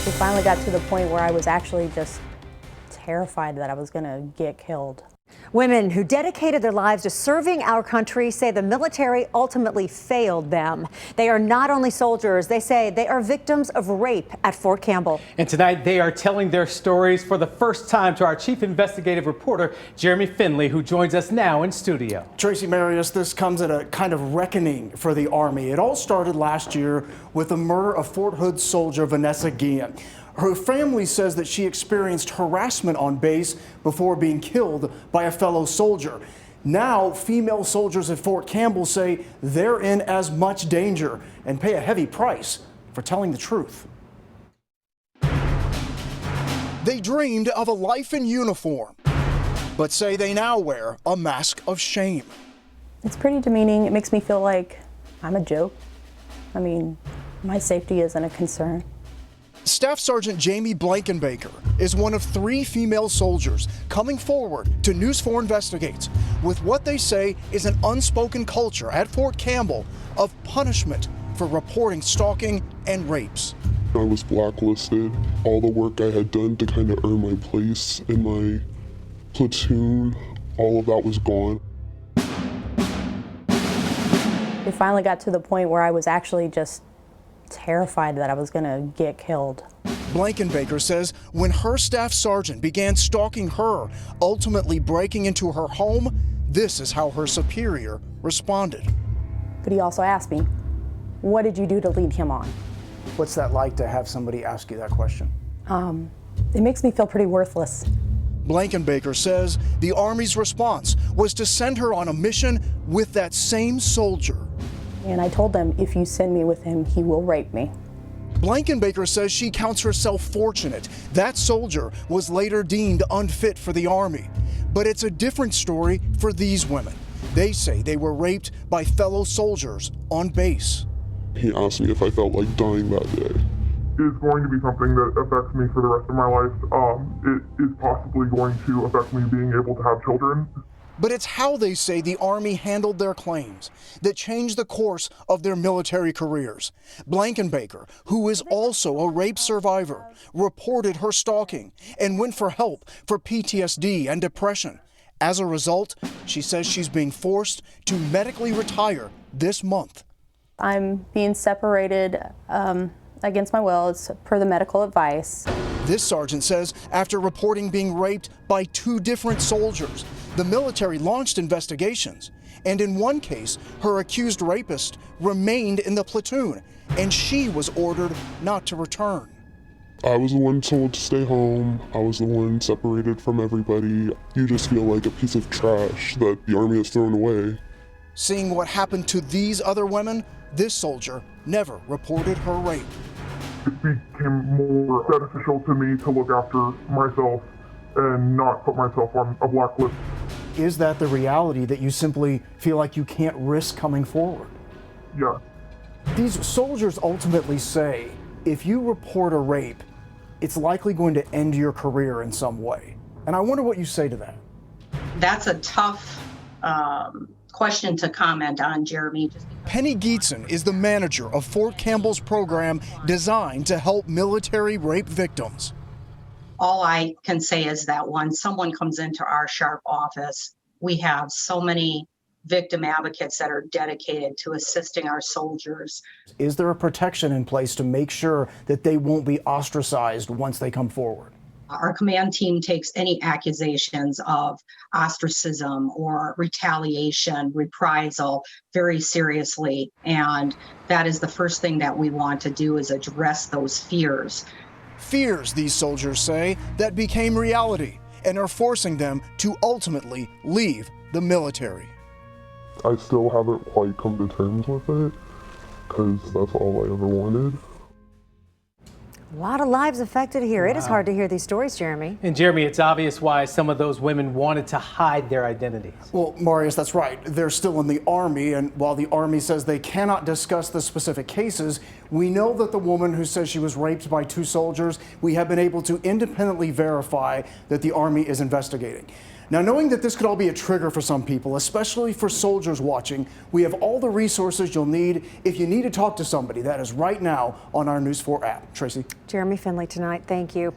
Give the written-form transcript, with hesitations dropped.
It finally got to the point where I was actually just terrified that I was going to get killed. Women who dedicated their lives to serving our country say the military ultimately failed them. They are not only soldiers, they say they are victims of rape at Fort Campbell. And tonight they are telling their stories for the first time to our chief investigative reporter, Jeremy Finley, who joins us now in studio. Tracy Marius, this comes at a kind of reckoning for the Army. It all started last year with the murder of Fort Hood soldier Vanessa Guillen. Her family says that she experienced harassment on base before being killed by a fellow soldier. Now, female soldiers at Fort Campbell say they're in as much danger and pay a heavy price for telling the truth. They dreamed of a life in uniform, but say they now wear a mask of shame. It's pretty demeaning. It makes me feel like I'm a joke. I mean, my safety isn't a concern. Staff Sergeant Jamie Blankenbaker is one of 3 female soldiers coming forward to News 4 Investigates with what they say is an unspoken culture at Fort Campbell of punishment for reporting stalking and rapes. I was blacklisted. All the work I had done to kind of earn my place in my platoon, all of that was gone. It finally got to the point where I was actually just terrified that I was going to get killed. Blankenbaker says when her staff sergeant began stalking her, ultimately breaking into her home, this is how her superior responded. But he also asked me, what did you do to lead him on? What's that like to have somebody ask you that question? It makes me feel pretty worthless. Blankenbaker says the Army's response was to send her on a mission with that same soldier. And I told them, if you send me with him, he will rape me. Blankenbaker says she counts herself fortunate. That soldier was later deemed unfit for the Army. But it's a different story for these women. They say they were raped by fellow soldiers on base. He asked me if I felt like dying that day. Is going to be something that affects me for the rest of my life. It is possibly going to affect me being able to have children. But it's how they say the Army handled their claims that changed the course of their military careers. Blankenbaker, who is also a rape survivor, reported her stalking and went for help for PTSD and depression. As a result, she says she's being forced to medically retire this month. I'm being separated against my will. It's per the medical advice. This sergeant says after reporting being raped by 2 different soldiers, the military launched investigations. And in one case, her accused rapist remained in the platoon, and she was ordered not to return. I was the one told to stay home. I was the one separated from everybody. You just feel like a piece of trash that the Army has thrown away. Seeing what happened to these other women, this soldier never reported her rape. It became more beneficial to me to look after myself and not put myself on a blacklist. Is that the reality, that you simply feel like you can't risk coming forward? Yeah. These soldiers ultimately say if you report a rape, it's likely going to end your career in some way. And I wonder what you say to that. That's a tough question to comment on, Jeremy. Penny Geetson is the manager of Fort Campbell's program designed to help military rape victims. All I can say is that when someone comes into our sharp office, we have so many victim advocates that are dedicated to assisting our soldiers. Is there a protection in place to make sure that they won't be ostracized once they come forward? Our command team takes any accusations of ostracism or retaliation, reprisal very seriously. And that is the first thing that we want to do, is address those fears. Fears, these soldiers say, that became reality and are forcing them to ultimately leave the military. I still haven't quite come to terms with it, because that's all I ever wanted. A lot of lives affected here. Wow. It is hard to hear these stories, Jeremy. And Jeremy, it's obvious why some of those women wanted to hide their identities. Well, Marius, that's right. They're still in the Army, and while the Army says they cannot discuss the specific cases, We know that the woman who says she was raped by 2 soldiers, we have been able to independently verify that the Army is investigating. Now, knowing that this could all be a trigger for some people, especially for soldiers watching, we have all the resources you'll need if you need to talk to somebody. That is right now on our News 4 app. Tracy. Jeremy Finley tonight. Thank you.